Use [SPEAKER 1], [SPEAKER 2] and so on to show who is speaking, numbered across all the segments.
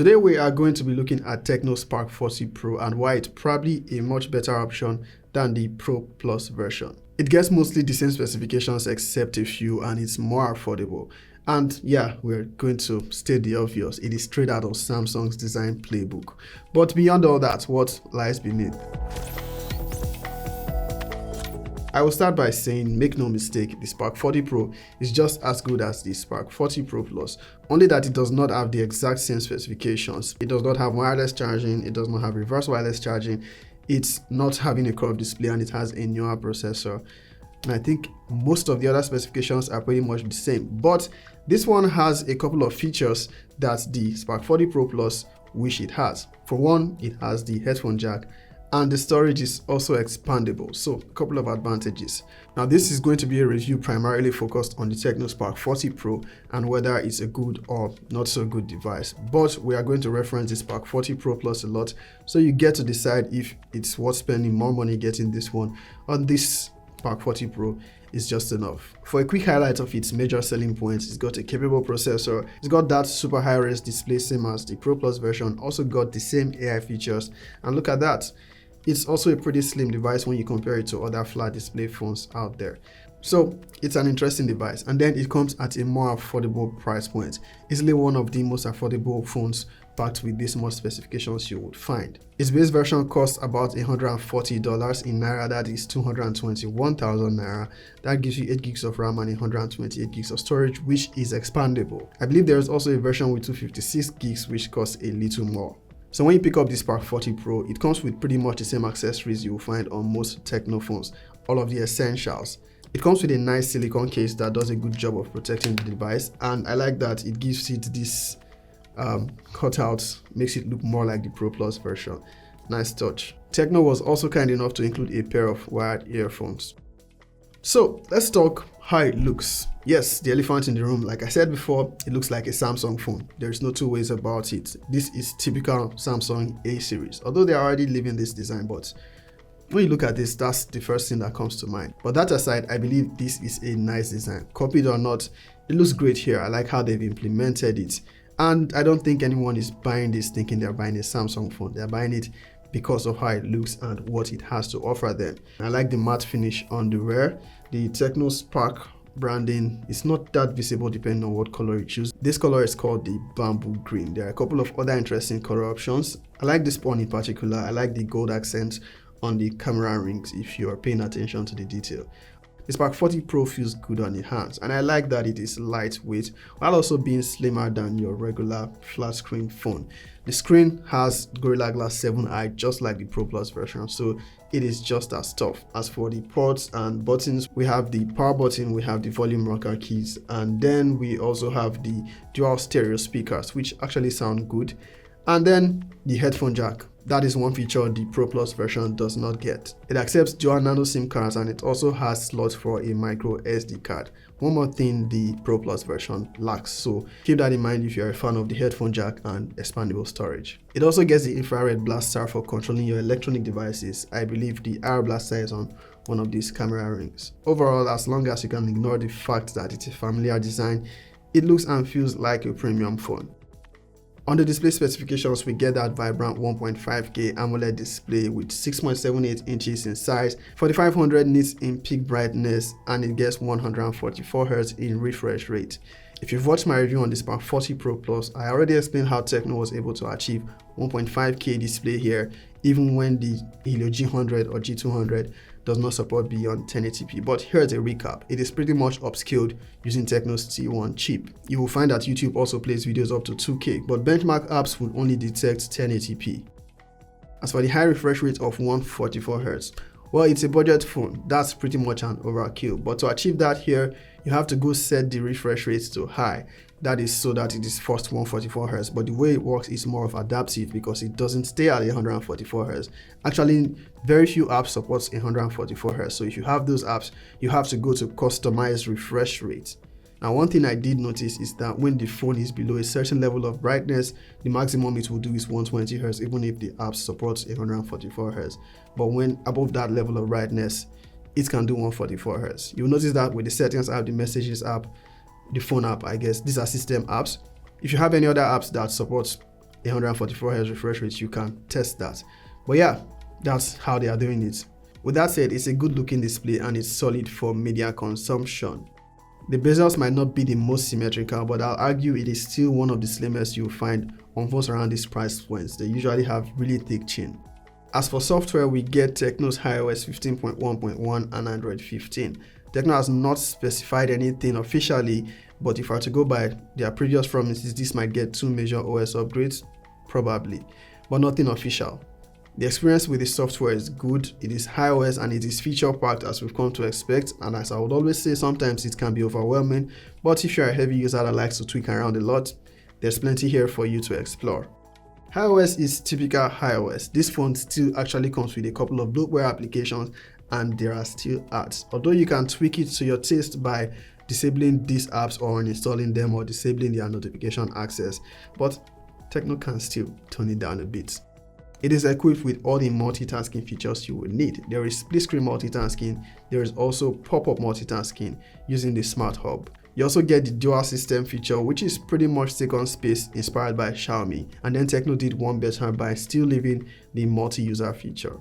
[SPEAKER 1] Today we are going to be looking at Tecno Spark 40 Pro and why it's probably a much better option than the Pro Plus version. It gets mostly the same specifications except a few, and it's more affordable. And yeah, we're going to state the obvious. It is straight out of Samsung's design playbook. But beyond all that, what lies beneath? I will start by saying, make no mistake, the Spark 40 Pro is just as good as the Spark 40 Pro Plus, only that it does not have the exact same specifications. It does not have wireless charging, it does not have reverse wireless charging, it's not having a curved display, and it has a newer processor. And I think most of the other specifications are pretty much the same, but this one has a couple of features that the Spark 40 Pro Plus wish it has. For one, it has the headphone jack, and the storage is also expandable, so a couple of advantages. Now this is going to be a review primarily focused on the Tecno Spark 40 Pro and whether it's a good or not so good device, but we are going to reference the Spark 40 Pro Plus a lot, so you get to decide if it's worth spending more money getting this one or this Spark 40 Pro is just enough. For a quick highlight of its major selling points, it's got a capable processor, it's got that super high-res display same as the Pro Plus version, also got the same AI features, and look at that. It's also a pretty slim device when you compare it to other flat display phones out there. So it's an interesting device, and then it comes at a more affordable price point. Easily one of the most affordable phones packed with these more specifications you would find. Its base version costs about $140 in Naira, that is 221,000 Naira. That gives you 8 gigs of RAM and 128 gigs of storage, which is expandable. I believe there is also a version with 256 gigs which costs a little more. So when you pick up the Spark 40 Pro, it comes with pretty much the same accessories you will find on most Tecno phones, all of the essentials. It comes with a nice silicone case that does a good job of protecting the device, and I like that it gives it this cutout, makes it look more like the Pro Plus version. Nice touch. Tecno was also kind enough to include a pair of wired earphones. So let's talk how it looks. Yes, the elephant in the room, like I said before, it looks like a Samsung phone. There's no two ways about it. This is typical Samsung A series, although they're already leaving this design, but when you look at this, that's the first thing that comes to mind. But that aside, I believe this is a nice design. Copied or not, it looks great here. I like how they've implemented it. And I don't think anyone is buying this thinking they're buying a Samsung phone. They're buying it because of how it looks and what it has to offer them. I like the matte finish on the rear. The Tecno Spark branding is not that visible depending on what color you choose. This color is called the bamboo green. There are a couple of other interesting color options. I like this one in particular. I like the gold accent on the camera rings if you are paying attention to the detail. The Spark 40 Pro feels good on the hands, and I like that it is lightweight while also being slimmer than your regular flat screen phone. The screen has Gorilla Glass 7i just like the Pro Plus version, so it is just as tough. As for the ports and buttons, we have the power button, we have the volume rocker keys, and then we also have the dual stereo speakers, which actually sound good. And then the headphone jack. That is one feature the Pro Plus version does not get. It accepts dual nano SIM cards, and it also has slots for a micro SD card. One more thing the Pro Plus version lacks, so keep that in mind if you're a fan of the headphone jack and expandable storage. It also gets the infrared blaster for controlling your electronic devices. I believe the IR blaster is on one of these camera rings. Overall, as long as you can ignore the fact that it's a familiar design, it looks and feels like a premium phone. On the display specifications, we get that vibrant 1.5K AMOLED display with 6.78 inches in size, 4500 nits in peak brightness, and it gets 144 Hz in refresh rate. If you've watched my review on the Spark 40 Pro Plus, I already explained how Tecno was able to achieve 1.5K display here, even when the Helio G100 or G200 does not support beyond 1080p. But here's a recap. It is pretty much upscaled using Tecno's T1 chip. You will find that YouTube also plays videos up to 2K, but benchmark apps will only detect 1080p. As for the high refresh rate of 144 Hz, well, it's a budget phone. That's pretty much an overkill. But to achieve that here, you have to go set the refresh rate to high. That is so that it is first 144 Hz, but the way it works is more of adaptive because it doesn't stay at 144 Hz. Actually, very few apps supports 144 Hz, so if you have those apps, you have to go to customize refresh rate. Now, one thing I did notice is that when the phone is below a certain level of brightness, the maximum it will do is 120 Hz, even if the app supports 144 Hz. But when above that level of brightness, it can do 144 Hz. You'll notice that with the settings app, the messages app, the phone app, I guess, these are system apps. If you have any other apps that support 144Hz refresh rate, you can test that. But yeah, that's how they are doing it. With that said, it's a good looking display and it's solid for media consumption. The bezels might not be the most symmetrical, but I'll argue it is still one of the slimmest you'll find on phones around these price points. They usually have really thick chin. As for software, we get Tecno's iOS 15.1.1 and Android 15. Tecno has not specified anything officially, but if I were to go by their previous promises, this might get 2 major OS upgrades, probably, but nothing official. The experience with the software is good, it is iOS and it is feature packed as we've come to expect, and as I would always say, sometimes it can be overwhelming, but if you're a heavy user that likes to tweak around a lot, there's plenty here for you to explore. iOS is typical iOS. This phone still actually comes with a couple of bloatware applications and there are still ads, although you can tweak it to your taste by disabling these apps or uninstalling them or disabling their notification access, but Tecno can still tone it down a bit. It is equipped with all the multitasking features you would need. There is split screen multitasking, there is also pop-up multitasking using the Smart Hub. You also get the dual system feature, which is pretty much second space inspired by Xiaomi, and then Tecno did one better by still leaving the multi-user feature.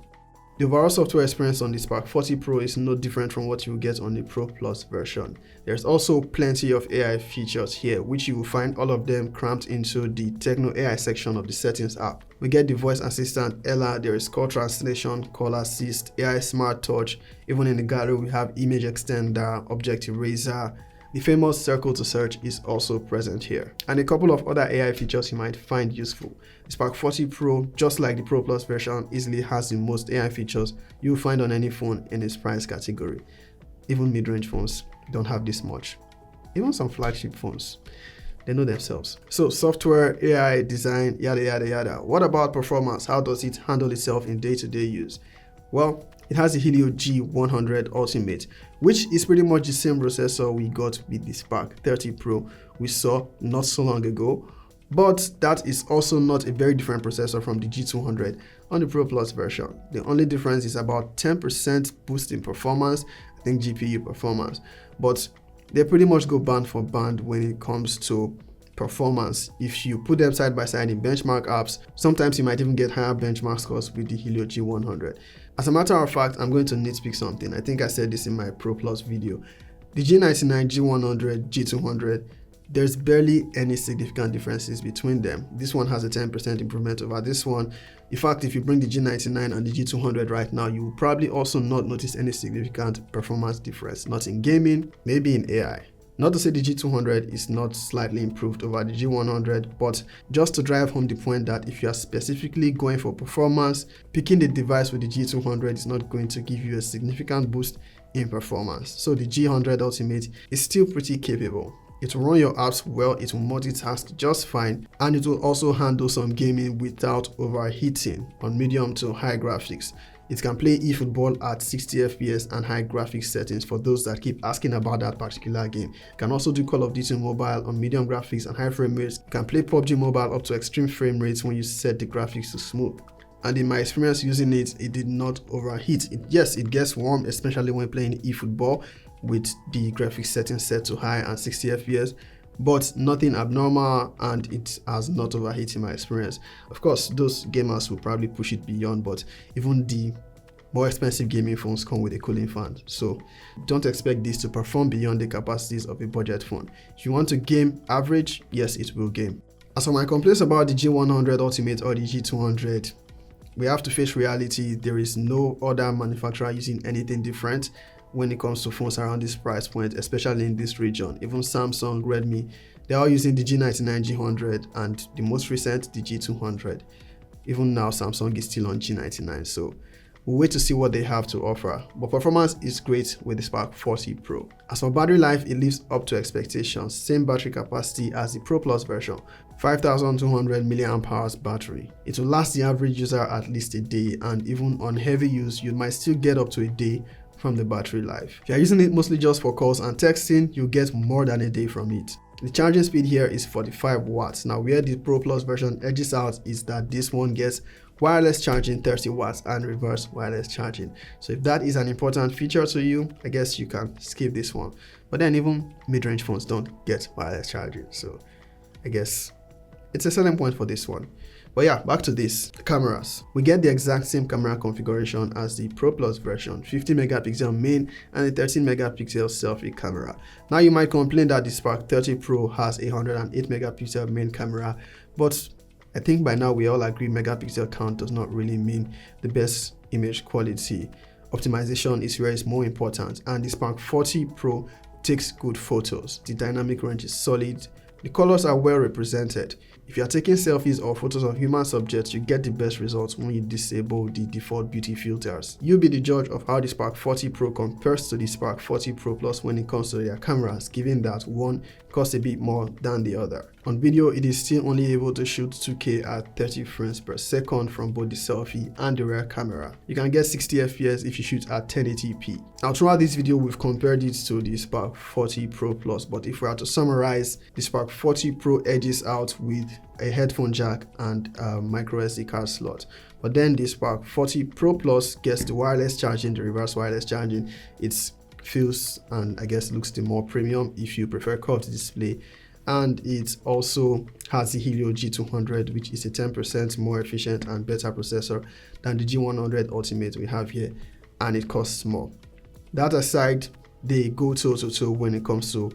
[SPEAKER 1] The overall software experience on the Spark 40 Pro is no different from what you will get on the Pro Plus version. There's also plenty of AI features here, which you will find all of them cramped into the Tecno AI section of the settings app. We get the voice assistant Ella, there is call translation, call assist, AI smart touch, even in the gallery we have image extender, object eraser. The famous circle to search is also present here, and a couple of other AI features you might find useful. The Spark 40 Pro, just like the Pro Plus version, easily has the most AI features you'll find on any phone in its price category. Even mid-range phones don't have this much. Even some flagship phones, they know themselves. So software, AI, design, yada yada yada. What about performance? How does it handle itself in day-to-day use? Well, it has the Helio G100 Ultimate, which is pretty much the same processor we got with the Spark 30 Pro we saw not so long ago, but that is also not a very different processor from the G200 on the Pro Plus version. The only difference is about 10% boost in performance, I think GPU performance, but they pretty much go band for band when it comes to performance. If you put them side by side in benchmark apps, sometimes you might even get higher benchmark scores with the Helio G100. As a matter of fact, I'm going to nitpick something. I think I said this in my Pro Plus video. The G99, G100, G200, there's barely any significant differences between them. This one has a 10% improvement over this one. In fact, if you bring the G99 and the G200 right now, you will probably also not notice any significant performance difference. Not in gaming, maybe in AI. Not to say the G200 is not slightly improved over the G100, but just to drive home the point that if you are specifically going for performance, picking the device with the G200 is not going to give you a significant boost in performance. So the G100 Ultimate is still pretty capable. It will run your apps well, it will multitask just fine, and it will also handle some gaming without overheating on medium to high graphics. It can play eFootball at 60 FPS and high graphics settings for those that keep asking about that particular game. It can also do Call of Duty Mobile on medium graphics and high frame rates. It can play PUBG Mobile up to extreme frame rates when you set the graphics to smooth. And in my experience using it, it did not overheat. Yes, it gets warm, especially when playing eFootball with the graphics settings set to high and 60 FPS. But nothing abnormal, and it has not overheated in my experience. Of course, those gamers will probably push it beyond, but even the more expensive gaming phones come with a cooling fan, so don't expect this to perform beyond the capacities of a budget phone. If you want to game average, yes, it will game. As for my complaints about the G100 Ultimate or the G200, we have to face reality. There is no other manufacturer using anything different when it comes to phones around this price point, especially in this region. Even Samsung, Redmi, they're all using the G99, G100, and the most recent, the G200. Even now, Samsung is still on G99, so we'll wait to see what they have to offer. But performance is great with the Spark 40 Pro. As for battery life, it lives up to expectations. Same battery capacity as the Pro Plus version, 5200 mAh battery. It will last the average user at least a day, and even on heavy use, you might still get up to a day from the battery life. If you're using it mostly just for calls and texting, you'll get more than a day from it. The charging speed here is 45 watts. Now where the Pro Plus version edges out is that this one gets wireless charging 30 watts and reverse wireless charging. So if that is an important feature to you, I guess you can skip this one. But then even mid-range phones don't get wireless charging, so I guess it's a selling point for this one. But yeah, back to this. Cameras. We get the exact same camera configuration as the Pro Plus version, 50 megapixel main and a 13 megapixel selfie camera. Now you might complain that the Spark 30 Pro has a 108 megapixel main camera, but I think by now we all agree megapixel count does not really mean the best image quality. Optimization is where it's more important, and the Spark 40 Pro takes good photos. The dynamic range is solid. The colors are well represented. If you are taking selfies or photos of human subjects, you get the best results when you disable the default beauty filters. You be the judge of how the Spark 40 Pro compares to the Spark 40 Pro Plus when it comes to their cameras, given that one costs a bit more than the other. On video, it is still only able to shoot 2K at 30 frames per second from both the selfie and the rear camera. You can get 60 FPS if you shoot at 1080p. Now throughout this video, we've compared it to the Spark 40 Pro Plus, but if we are to summarize, the Spark 40 Pro edges out with a headphone jack and a micro SD card slot. But then the Spark 40 Pro Plus gets the wireless charging, the reverse wireless charging. It feels and I guess looks the more premium if you prefer curved display. And it also has the Helio G200, which is a 10% more efficient and better processor than the G100 Ultimate we have here, and it costs more. That aside, they go toe-to-toe when it comes to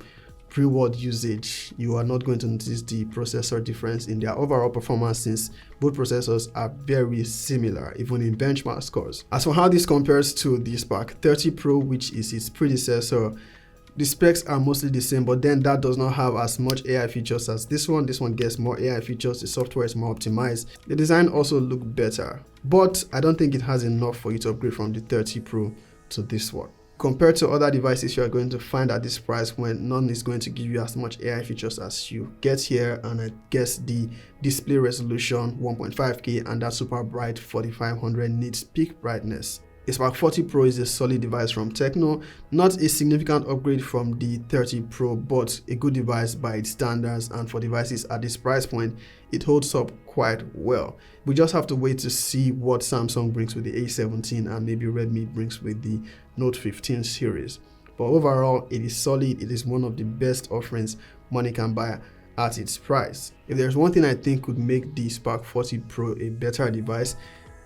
[SPEAKER 1] real-world usage. You are not going to notice the processor difference in their overall performance, since both processors are very similar, even in benchmark scores. As for how this compares to the Spark 30 Pro, which is its predecessor, the specs are mostly the same, but then that does not have as much AI features as this one. This one gets more AI features, the software is more optimized, the design also looks better, but I don't think it has enough for you to upgrade from the 30 Pro to this one. Compared to other devices you are going to find at this price, when none is going to give you as much AI features as you get here, and I guess the display resolution 1.5K and that super bright 4500 nits peak brightness. The Spark 40 Pro is a solid device from Tecno, not a significant upgrade from the 30 Pro, but a good device by its standards, and for devices at this price point, it holds up quite well. We just have to wait to see what Samsung brings with the A17 and maybe Redmi brings with the Note 15 series. But overall, it is solid. It is one of the best offerings money can buy at its price. If there's one thing I think could make the Spark 40 Pro a better device,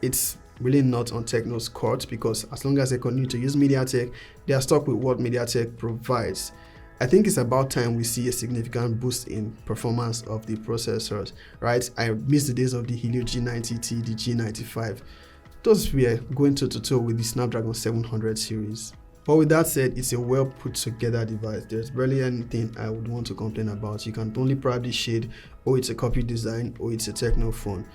[SPEAKER 1] it's really not on Tecno's court, because as long as they continue to use MediaTek, they are stuck with what MediaTek provides. I think it's about time we see a significant boost in performance of the processors, right? I miss the days of the Helio G90T, the G95. Those were going toe-to-toe with the Snapdragon 700 series. But with that said, it's a well put together device. There's barely anything I would want to complain about. You can only probably shade, oh, it's a copy design, or it's a Tecno phone.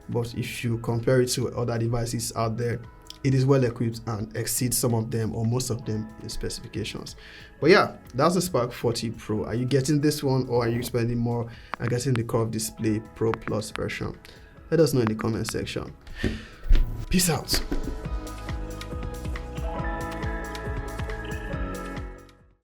[SPEAKER 1] But if you compare it to other devices out there, it is well equipped and exceeds some of them or most of them in specifications. But yeah, that's the Spark 40 Pro. Are you getting this one, or are you spending more and getting the curved display Pro Plus version? Let us know in the comment section. Peace out.